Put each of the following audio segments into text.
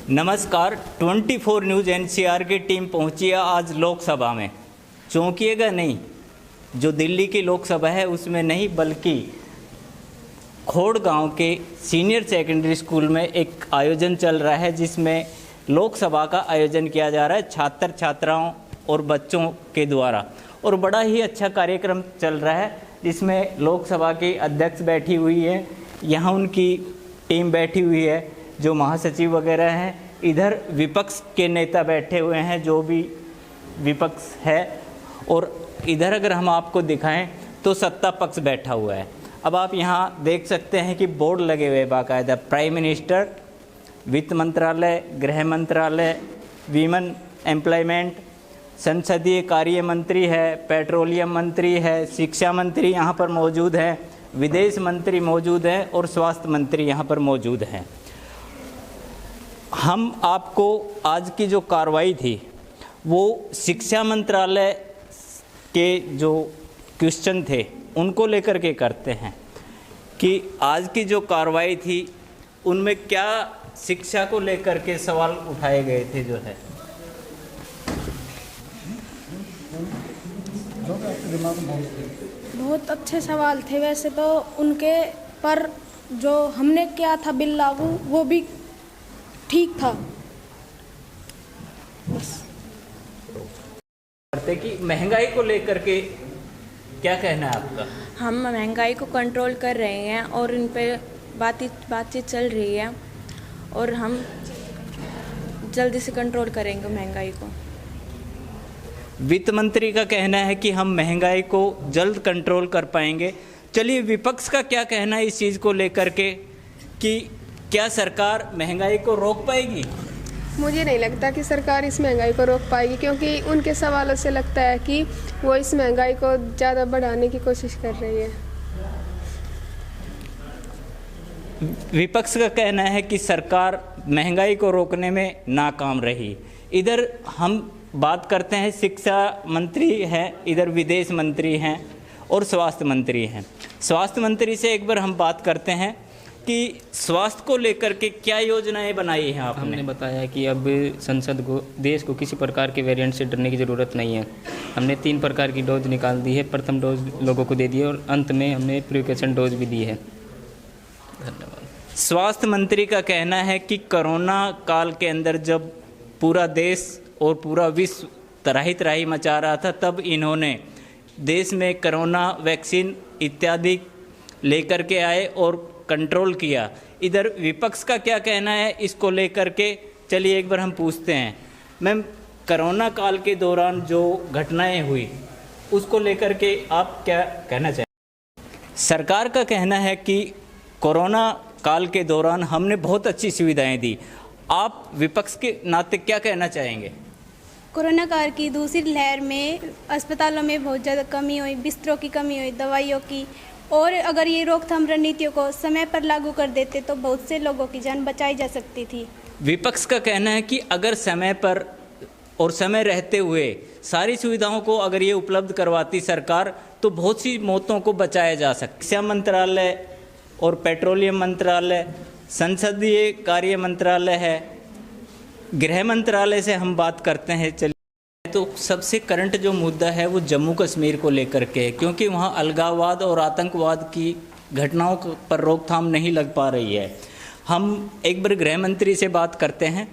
नमस्कार। 24 news NCR की team पहुंची है आज लोकसभा में। चौंकिएगा नहीं, जो दिल्ली की लोकसभा है उसमें नहीं, बल्कि खोड़ गांव के सीनियर सेकेंडरी स्कूल में एक आयोजन चल रहा है, जिसमें लोकसभा का आयोजन किया जा रहा है छात्र छात्राओं और बच्चों के द्वारा। और बड़ा ही अच्छा कार्यक्रम चल रहा है, जिसमें लोकसभा की अध्यक्ष बैठी हुई है, यहाँ उनकी टीम बैठी हुई है जो महासचिव वगैरह हैं, इधर विपक्ष के नेता बैठे हुए हैं जो भी विपक्ष है, और इधर अगर हम आपको दिखाएं तो सत्ता पक्ष बैठा हुआ है। अब आप यहाँ देख सकते हैं कि बोर्ड लगे हुए बाकायदा, प्राइम मिनिस्टर, वित्त मंत्रालय, गृह मंत्रालय, वीमेन एम्प्लॉयमेंट, संसदीय कार्य मंत्री है, पेट्रोलियम मंत्री है, शिक्षा मंत्री यहाँ पर मौजूद है, विदेश मंत्री मौजूद है और स्वास्थ्य मंत्री यहाँ पर मौजूद हैं। हम आपको आज की जो कार्रवाई थी वो शिक्षा मंत्रालय के जो क्वेश्चन थे उनको लेकर के करते हैं कि आज की जो कार्रवाई थी उनमें क्या शिक्षा को लेकर के सवाल उठाए गए थे। जो है बहुत अच्छे सवाल थे वैसे तो उनके, पर जो हमने किया था बिल लागू वो भी ठीक था। बस करते कि महंगाई को लेकर के क्या कहना है आपका? हम महंगाई को कंट्रोल कर रहे हैं और इन पे बातचीत चल रही है और हम जल्दी से कंट्रोल करेंगे महंगाई को। वित्त मंत्री का कहना है कि हम महंगाई को जल्द कंट्रोल कर पाएंगे। चलिए, विपक्ष का क्या कहना है इस चीज़ को लेकर के कि क्या सरकार महंगाई को रोक पाएगी? मुझे नहीं लगता कि सरकार इस महंगाई को रोक पाएगी, क्योंकि उनके सवालों से लगता है कि वो इस महंगाई को ज़्यादा बढ़ाने की कोशिश कर रही है। विपक्ष का कहना है कि सरकार महंगाई को रोकने में नाकाम रही। इधर हम बात करते हैं, शिक्षा मंत्री हैं, इधर विदेश मंत्री हैं और स्वास्थ्य मंत्री हैं। स्वास्थ्य मंत्री से एक बार हम बात करते हैं कि स्वास्थ्य को लेकर के क्या योजनाएं बनाई हैं आपने? हमने बताया कि अब संसद को, देश को किसी प्रकार के वेरिएंट से डरने की ज़रूरत नहीं है। हमने 3 प्रकार की डोज निकाल दी है, प्रथम डोज लोगों को दे दी है और अंत में हमने प्रिकॉशन डोज भी दी है। धन्यवाद। स्वास्थ्य मंत्री का कहना है कि कोरोना काल के अंदर जब पूरा देश और पूरा विश्व तराही तराही मचा रहा था, तब इन्होंने देश में कोरोना वैक्सीन इत्यादि लेकर के आए और कंट्रोल किया। इधर विपक्ष का क्या कहना है इसको लेकर के? चलिए एक बार हम पूछते हैं। मैम, कोरोना काल के दौरान जो घटनाएं हुई उसको लेकर के आप क्या कहना चाहेंगे? सरकार का कहना है कि कोरोना काल के दौरान हमने बहुत अच्छी सुविधाएं दी। आप विपक्ष के नाते क्या कहना चाहेंगे? कोरोना काल की दूसरी लहर में अस्पतालों में बहुत ज़्यादा कमी हुई, बिस्तरों की कमी हुई, दवाइयों की, और अगर ये रोकथाम रणनीतियों को समय पर लागू कर देते तो बहुत से लोगों की जान बचाई जा सकती थी। विपक्ष का कहना है कि अगर समय पर और समय रहते हुए सारी सुविधाओं को अगर ये उपलब्ध करवाती सरकार तो बहुत सी मौतों को बचाया जा सकता। शिक्षा मंत्रालय और पेट्रोलियम मंत्रालय, संसदीय कार्य मंत्रालय है, गृह मंत्रालय से हम बात करते हैं। चलिए, तो सबसे करंट जो मुद्दा है वो जम्मू कश्मीर को लेकर के है, क्योंकि वहाँ अलगाववाद और आतंकवाद की घटनाओं पर रोकथाम नहीं लग पा रही है। हम एक बार गृह मंत्री से बात करते हैं,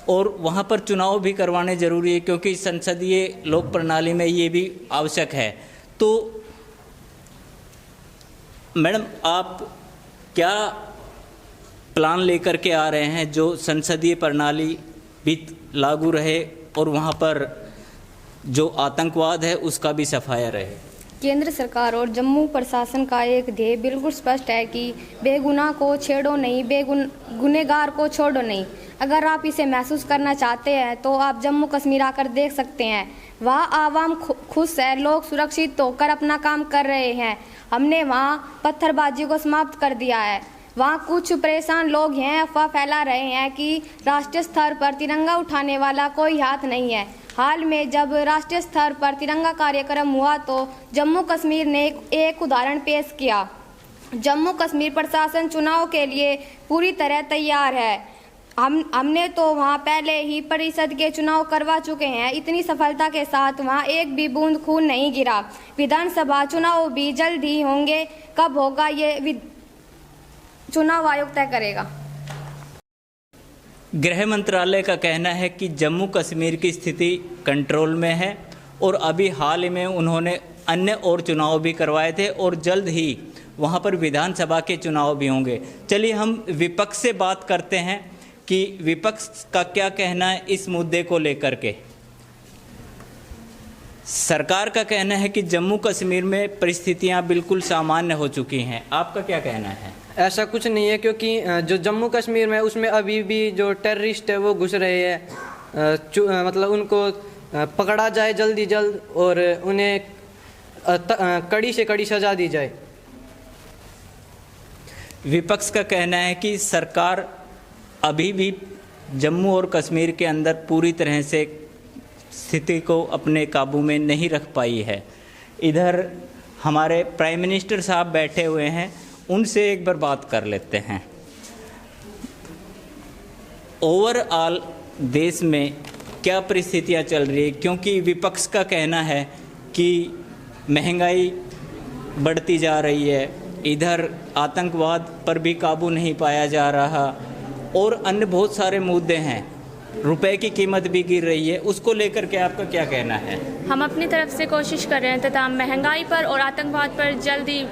और वहाँ पर चुनाव भी करवाने ज़रूरी है, क्योंकि संसदीय लोक प्रणाली में ये भी आवश्यक है। तो मैडम, आप क्या प्लान लेकर के आ रहे हैं जो संसदीय प्रणाली भी लागू रहे और वहाँ पर जो आतंकवाद है उसका भी सफाया रहे? केंद्र सरकार और जम्मू प्रशासन का एक ध्येय बिल्कुल स्पष्ट है कि बेगुनाह को छेड़ो नहीं, गुनहगार को छोड़ो नहीं। अगर आप इसे महसूस करना चाहते हैं तो आप जम्मू कश्मीर आकर देख सकते हैं। वहाँ आवाम खुश है, लोग सुरक्षित होकर अपना काम कर रहे हैं। हमने वहाँ पत्थरबाजी को समाप्त कर दिया है। वहाँ कुछ परेशान लोग हैं, अफवाह फैला रहे हैं कि राष्ट्रीय स्तर पर तिरंगा उठाने वाला कोई हाथ नहीं है। हाल में जब राष्ट्रीय स्तर पर तिरंगा कार्यक्रम हुआ तो जम्मू कश्मीर ने एक उदाहरण पेश किया। जम्मू कश्मीर प्रशासन चुनाव के लिए पूरी तरह तैयार है। हमने तो वहाँ पहले ही परिषद के चुनाव करवा चुके हैं। इतनी सफलता के साथ वहाँ एक भी बूंद खून नहीं गिरा। विधानसभा चुनाव भी जल्द ही होंगे, कब होगा ये चुनाव आयोग तय करेगा। गृह मंत्रालय का कहना है कि जम्मू कश्मीर की स्थिति कंट्रोल में है और अभी हाल ही में उन्होंने अन्य और चुनाव भी करवाए थे और जल्द ही वहाँ पर विधानसभा के चुनाव भी होंगे। चलिए हम विपक्ष से बात करते हैं कि विपक्ष का क्या कहना है इस मुद्दे को लेकर के। सरकार का कहना है कि जम्मू कश्मीर में परिस्थितियां बिल्कुल सामान्य हो चुकी हैं, आपका क्या कहना है? ऐसा कुछ नहीं है, क्योंकि जो जम्मू कश्मीर में उसमें अभी भी जो टेररिस्ट है वो घुस रहे हैं। मतलब उनको पकड़ा जाए जल्दी जल्द और उन्हें कड़ी से कड़ी सजा दी जाए। विपक्ष का कहना है कि सरकार अभी भी जम्मू और कश्मीर के अंदर पूरी तरह से स्थिति को अपने काबू में नहीं रख पाई है। इधर हमारे प्राइम मिनिस्टर साहब बैठे हुए हैं, उनसे एक बार बात कर लेते हैं। ओवरऑल देश में क्या परिस्थितियां चल रही है, क्योंकि विपक्ष का कहना है कि महंगाई बढ़ती जा रही है, इधर आतंकवाद पर भी काबू नहीं पाया जा रहा और अन्य बहुत सारे मुद्दे हैं, रुपए की कीमत भी गिर रही है। उसको लेकर के आपका क्या कहना है? हम अपनी तरफ से कोशिश कर रहे हैं तथा महंगाई पर और आतंकवाद पर जल्दी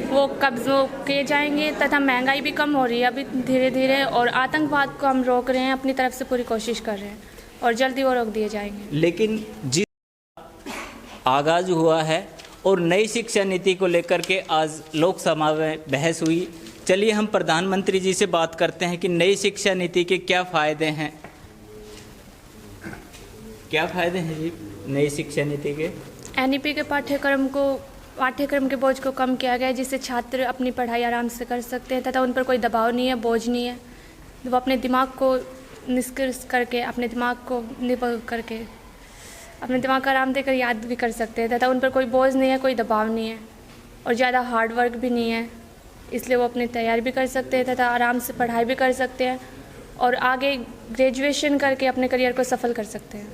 वो कब्ज़ा किए जाएंगे तथा महंगाई भी कम हो रही है अभी धीरे धीरे और आतंकवाद को हम रोक रहे हैं, अपनी तरफ से पूरी कोशिश कर रहे हैं और जल्दी वो रोक दिए जाएंगे। लेकिन जिस आगाज हुआ है और नई शिक्षा नीति को लेकर के आज लोकसभा में बहस हुई। चलिए हम प्रधानमंत्री जी से बात करते हैं कि नई शिक्षा नीति के क्या फ़ायदे हैं। क्या फ़ायदे हैं जी नई शिक्षा नीति के? एनईपी के पाठ्यक्रम के बोझ को कम किया गया है, जिससे छात्र अपनी पढ़ाई आराम से कर सकते हैं तथा उन पर कोई दबाव नहीं है, बोझ नहीं है। वो अपने दिमाग को निष्कर्ष करके अपने दिमाग को आराम देकर याद भी कर सकते हैं तथा उन पर कोई बोझ नहीं है, कोई दबाव नहीं है और ज़्यादा हार्ड वर्क भी नहीं है, इसलिए वो अपनी तैयारी भी कर सकते हैं तथा आराम से पढ़ाई भी कर सकते हैं और आगे ग्रेजुएशन करके अपने करियर को सफल कर सकते हैं।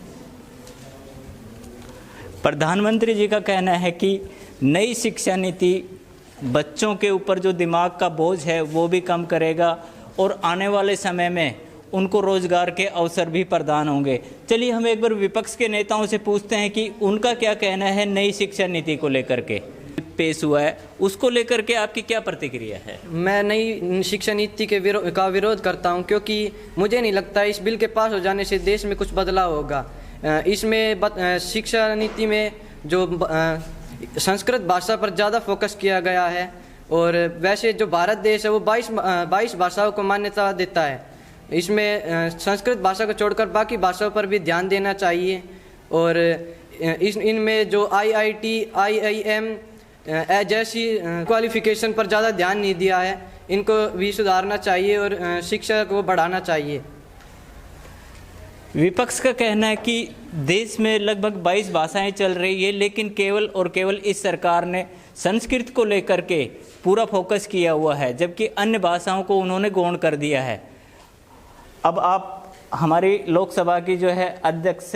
प्रधानमंत्री जी का कहना है कि नई शिक्षा नीति बच्चों के ऊपर जो दिमाग का बोझ है वो भी कम करेगा और आने वाले समय में उनको रोजगार के अवसर भी प्रदान होंगे। चलिए हम एक बार विपक्ष के नेताओं से पूछते हैं कि उनका क्या कहना है नई शिक्षा नीति को लेकर के। पेश हुआ है उसको लेकर के आपकी क्या प्रतिक्रिया है? मैं नई शिक्षा नीति के विरोध करता हूं, क्योंकि मुझे नहीं लगता इस बिल के पास हो जाने से देश में कुछ बदलाव होगा। इसमें शिक्षा नीति में जो संस्कृत भाषा पर ज़्यादा फोकस किया गया है और वैसे जो भारत देश है वो 22 भाषाओं को मान्यता देता है। इसमें संस्कृत भाषा को छोड़कर बाकी भाषाओं पर भी ध्यान देना चाहिए और इनमें जो IIT, IIM जैसी क्वालिफिकेशन पर ज़्यादा ध्यान नहीं दिया है, इनको भी सुधारना चाहिए और शिक्षा को बढ़ाना चाहिए। विपक्ष का कहना है कि देश में लगभग 22 भाषाएं चल रही है, लेकिन केवल और केवल इस सरकार ने संस्कृत को लेकर के पूरा फोकस किया हुआ है, जबकि अन्य भाषाओं को उन्होंने गौण कर दिया है। अब आप हमारी लोकसभा की जो है अध्यक्ष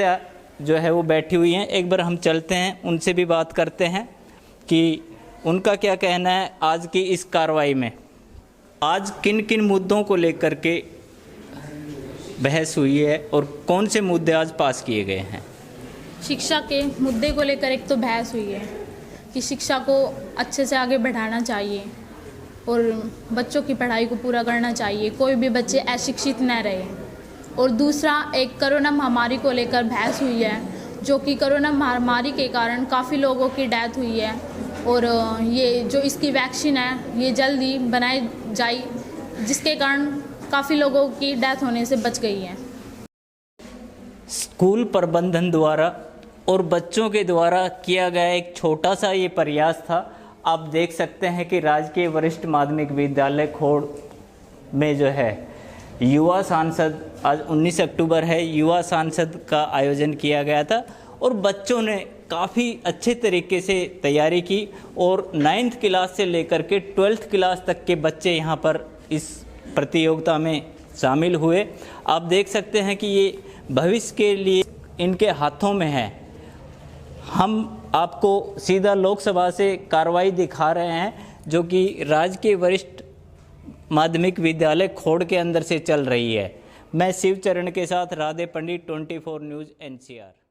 जो है वो बैठी हुई हैं, एक बार हम चलते हैं उनसे भी बात करते हैं कि उनका क्या कहना है आज की इस कार्रवाई में। आज किन किन मुद्दों को लेकर के बहस हुई है और कौन से मुद्दे आज पास किए गए हैं? शिक्षा के मुद्दे को लेकर एक तो बहस हुई है कि शिक्षा को अच्छे से आगे बढ़ाना चाहिए और बच्चों की पढ़ाई को पूरा करना चाहिए, कोई भी बच्चे अशिक्षित न रहे। और दूसरा एक कोरोना महामारी को लेकर बहस हुई है, जो कि कोरोना महामारी के कारण काफ़ी लोगों की डेथ हुई है और ये जो इसकी वैक्सीन है ये जल्दी बनाई जाए, जिसके कारण काफ़ी लोगों की डेथ होने से बच गई है। स्कूल प्रबंधन द्वारा और बच्चों के द्वारा किया गया एक छोटा सा ये प्रयास था। आप देख सकते हैं कि राजकीय वरिष्ठ माध्यमिक विद्यालय खोड़ में जो है युवा सांसद, आज 19 अक्टूबर है, युवा सांसद का आयोजन किया गया था और बच्चों ने काफ़ी अच्छे तरीके से तैयारी की और 9th क्लास से लेकर के 12th क्लास तक के बच्चे यहाँ पर इस प्रतियोगिता में शामिल हुए। आप देख सकते हैं कि ये भविष्य के लिए इनके हाथों में है। हम आपको सीधा लोकसभा से कार्रवाई दिखा रहे हैं जो कि राजकीय वरिष्ठ माध्यमिक विद्यालय खोड़ के अंदर से चल रही है। मैं शिवचरण के साथ राधे पंडित, 24 न्यूज़ NCR।